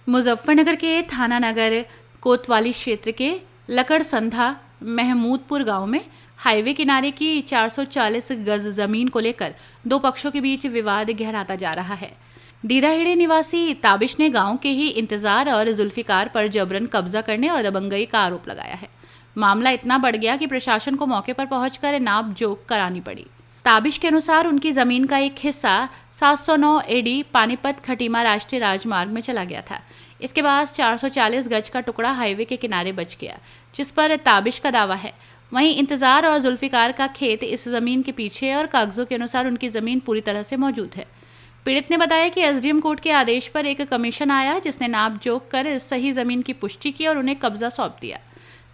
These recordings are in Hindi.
मुजफ्फरनगर के थाना नगर कोतवाली क्षेत्र के लकड़संधा महमूदपुर गांव में हाईवे किनारे की 440 गज जमीन को लेकर दो पक्षों के बीच विवाद गहराता जा रहा है। दीदाहेड़े निवासी ताबिश ने गांव के ही इंतजार और जुल्फिकार पर जबरन कब्जा करने और दबंगई का आरोप लगाया है। मामला इतना बढ़ गया कि प्रशासन को मौके पर पहुंचकर नाप जोख करानी पड़ी। ताबिश के अनुसार उनकी जमीन का एक हिस्सा 709 एडी पानीपत खटीमा राष्ट्रीय राजमार्ग में चला गया था। इसके बाद 440 गज का टुकड़ा हाईवे के किनारे बच गया, जिस पर ताबिश का दावा है। वहीं इंतजार और जुल्फिकार का खेत इस जमीन के पीछे और कागजों के अनुसार उनकी जमीन पूरी तरह से मौजूद है। पीड़ित ने बताया कि एसडीएम कोर्ट के आदेश पर एक कमीशन आया, जिसने नाप जोख कर सही जमीन की पुष्टि की और उन्हें कब्जा सौंप दिया।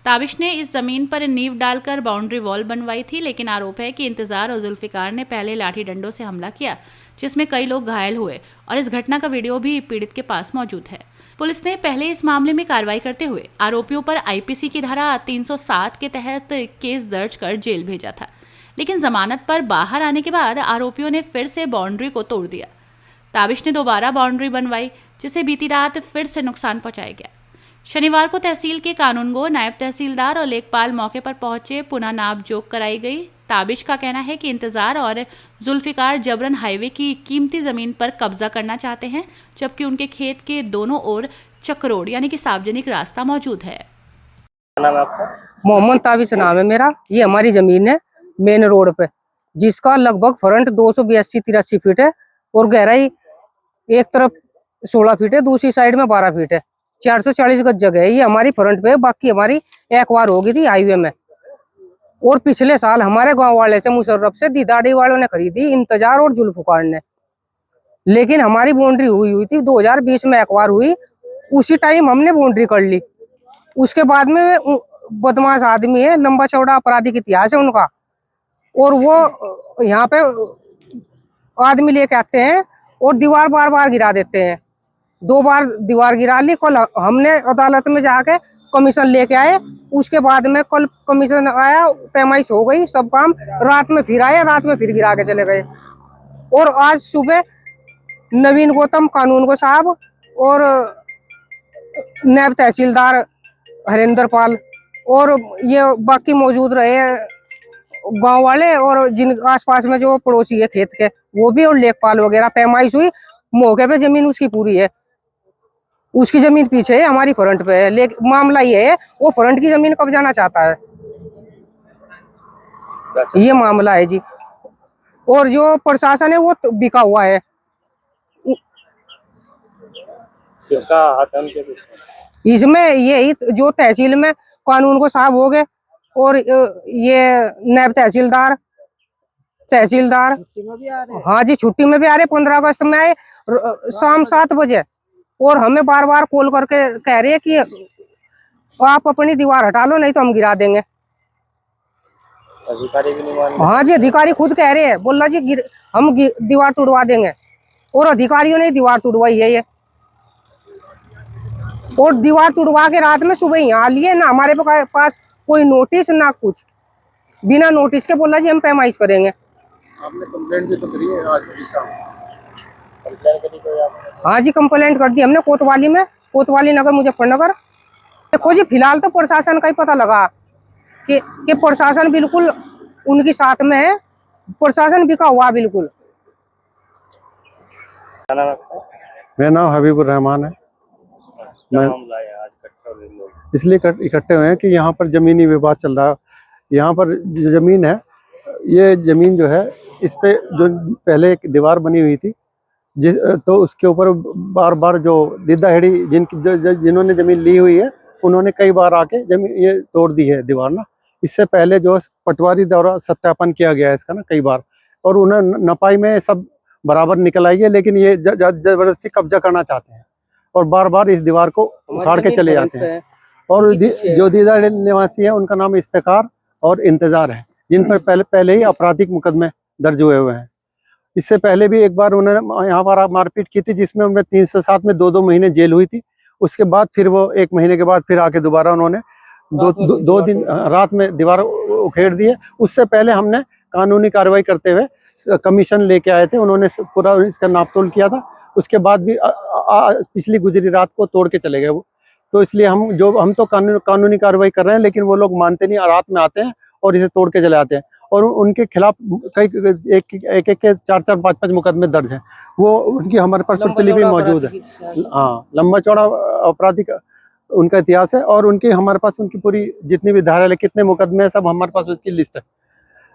ताबिश ने इस जमीन पर नींव डालकर बाउंड्री वॉल बनवाई थी, लेकिन आरोप है कि इंतजार और जुल्फिकार ने पहले लाठी डंडों से हमला किया, जिसमें कई लोग घायल हुए और इस घटना का वीडियो भी पीड़ित के पास मौजूद है। पुलिस ने पहले इस मामले में कार्रवाई करते हुए आरोपियों पर आईपीसी की धारा 307 के तहत केस दर्ज कर जेल भेजा था, लेकिन जमानत पर बाहर आने के बाद आरोपियों ने फिर से बाउंड्री को तोड़ दिया। ताबिश ने दोबारा बाउंड्री बनवाई, जिसे बीती रात फिर से नुकसान पहुंचाया गया। शनिवार को तहसील के कानूनगो, नायब तहसीलदार और लेखपाल मौके पर पहुंचे, पुनः नाप जोख कराई गई। ताबिश का कहना है कि इंतजार और जुल्फिकार जबरन हाईवे की कीमती जमीन पर कब्जा करना चाहते हैं, जबकि उनके खेत के दोनों ओर चक्रोड यानी कि सार्वजनिक रास्ता मौजूद है। नाम है आपका? मोहम्मद ताबिश नाम है मेरा। ये हमारी जमीन है मेन रोड पे, जिसका लगभग फ्रंट 282-83 फीट है और गहराई एक तरफ 16 फीट है, दूसरी साइड में 12 फीट है। 440 गज जगह है। ये हमारी फ्रंट पे, बाकी हमारी एक बार हो गई थी हाईवे में। और पिछले साल हमारे गांव वाले से, मुशर्रफ से, दीदाड़ी वालों ने खरीदी, इंतजार और जुल्फिकार ने। लेकिन हमारी बाउंड्री हुई थी 2020 में एक बार हुई, उसी टाइम हमने बाउंड्री कर ली। उसके बाद में बदमाश आदमी है, लंबा चौड़ा आपराधिक इतिहास है उनका, और वो यहाँ पे आदमी लेके आते हैं और दीवार बार बार गिरा देते हैं। 2 बार दीवार गिरा ली। कल हमने अदालत में जाके कमीशन लेके आए, उसके बाद में कल कमीशन आया, पैमाइश हो गई, सब काम। रात में फिर आए, रात में फिर गिरा के चले गए। और आज सुबह नवीन गौतम कानूनगो साहब और नायब तहसीलदार हरिंदर पाल और ये बाकी मौजूद रहे गांव वाले, और जिन आसपास में जो पड़ोसी है खेत के वो भी, और लेखपाल वगैरह। पैमाइश हुई, मौके पे जमीन उसकी पूरी है, उसकी जमीन पीछे है, हमारी फ्रंट पे है। लेकिन मामला ये है, वो फ्रंट की जमीन कब्जाना चाहता है। ये मामला है जी। और जो प्रशासन है वो बिका हुआ है। किसका हाथ है उनके पीछे? इसमें यही जो तहसील में कानून को साहब हो गए, और ये नायब तहसीलदार हाँ जी, छुट्टी में भी आ रहे। 15 अगस्त में आए शाम 7 बजे, और हमें बार बार कॉल करके कह रहे हैं कि आप अपनी दीवार हटा लो, नहीं तो हम गिरा देंगे। अधिकारी भी नहीं मान रहे? हाँ जी, अधिकारी खुद कह रहे हैं, बोला जी हम दीवार तोड़वा देंगे, और अधिकारियों ने दीवार तोड़वाई है ये। और दीवार तोड़वा के रात में सुबह यहाँ लिए ना, हमारे पास कोई नोटिस ना कुछ, बिना नोटिस के बोला जी हम पैमाइश करेंगे। आपने कंप्लेंट भी तो करी है आज कंप्लेंट करी कोई आपने? हाँ जी, कंप्लेंट कर दी हमने कोतवाली में, कोतवाली नगर मुजफ्फरनगर। देखो जी, फिलहाल तो प्रशासन का ही पता लगा कि प्रशासन बिल्कुल उनकी साथ में है, प्रशासन बिका हुआ बिल्कुल। मेरा नाम हबीबुर रहमान है। मैं मामला है आज इकट्ठे हुए लोग? इसलिए इकट्ठे हुए हैं कि यहाँ पर जमीनी विवाद चल रहा है। यहाँ पर जो जमीन है, ये जमीन जो है, इस पे जो पहले एक दीवार बनी हुई थी, तो उसके ऊपर बार बार जो दीदाहेड़ी जिन्होंने जमीन ली हुई है, उन्होंने कई बार आके जमीन ये तोड़ दी है दीवार ना। इससे पहले जो पटवारी द्वारा सत्यापन किया गया है इसका ना कई बार, और उन्हें नपाई में सब बराबर निकल आई है, लेकिन ये जबरदस्ती कब्जा करना चाहते हैं और बार बार इस दीवार को उखाड़ के चले जाते हैं। और जो दीदाहेड़ी निवासी है उनका नाम इफ्तिकार और इंतजार है, जिन पर पहले ही आपराधिक मुकदमे दर्ज हुए हैं। इससे पहले भी एक बार उन्होंने यहाँ पर मारपीट की थी, जिसमें उनमें 307 में 2 महीने जेल हुई थी। उसके बाद फिर वो 1 महीने के बाद फिर आके दोबारा उन्होंने दो दिन रात में दीवार उखेड़ दी है। उससे पहले हमने कानूनी कार्रवाई करते हुए कमीशन लेके आए थे, उन्होंने पूरा इसका नापतोल किया था। उसके बाद भी पिछली गुजरी रात को तोड़ के चले गए वो। तो इसलिए हम तो कानूनी कार्रवाई कर रहे हैं, लेकिन वो लोग मानते नहीं, रात में आते हैं और इसे तोड़ के चले आते हैं। और उनके खिलाफ कई एक के 4-4, 5-5 मुकदमे दर्ज हैं। वो उनकी हमारे पास प्रतिलिपि मौजूद है। हाँ, लंबा चौड़ा आपराधिक उनका इतिहास है, और उनकी हमारे पास उनकी पूरी जितनी भी धारा है, कितने मुकदमे हैं, सब हमारे पास उसकी लिस्ट है।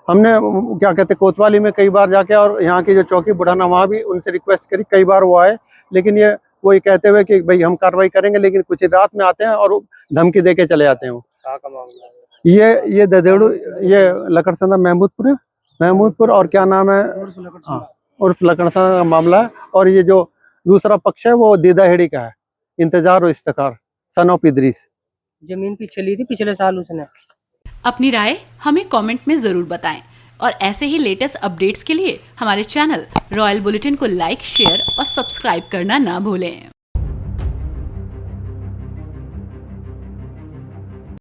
हमने क्या कहते हैं कोतवाली में कई बार जाके, और यहाँ की जो चौकी बुढ़ाना, वहाँ भी उनसे रिक्वेस्ट करी, कई बार वो आए, लेकिन वो ये कहते हुए कि भाई हम कार्रवाई करेंगे, लेकिन कुछ रात में आते हैं और धमकी दे के चले जाते हैं। वो ये ददेड़ू, ये लकड़संदा महमूदपुर और क्या नाम है, हाँ, उर्फ लकड़संदा का मामला है। और ये जो दूसरा पक्ष है वो दीदाहेड़ी का है, इंतजार और इफ्तिखार, सन ऑफ इदरीस। जमीन पीछे ली थी पिछले साल उसने। अपनी राय हमें कमेंट में ज़रूर बताएं और ऐसे ही लेटेस्ट अपडेट्स के लिए हमारे चैनल रॉयल बुलेटिन को लाइक, शेयर और सब्सक्राइब करना ना भूलें।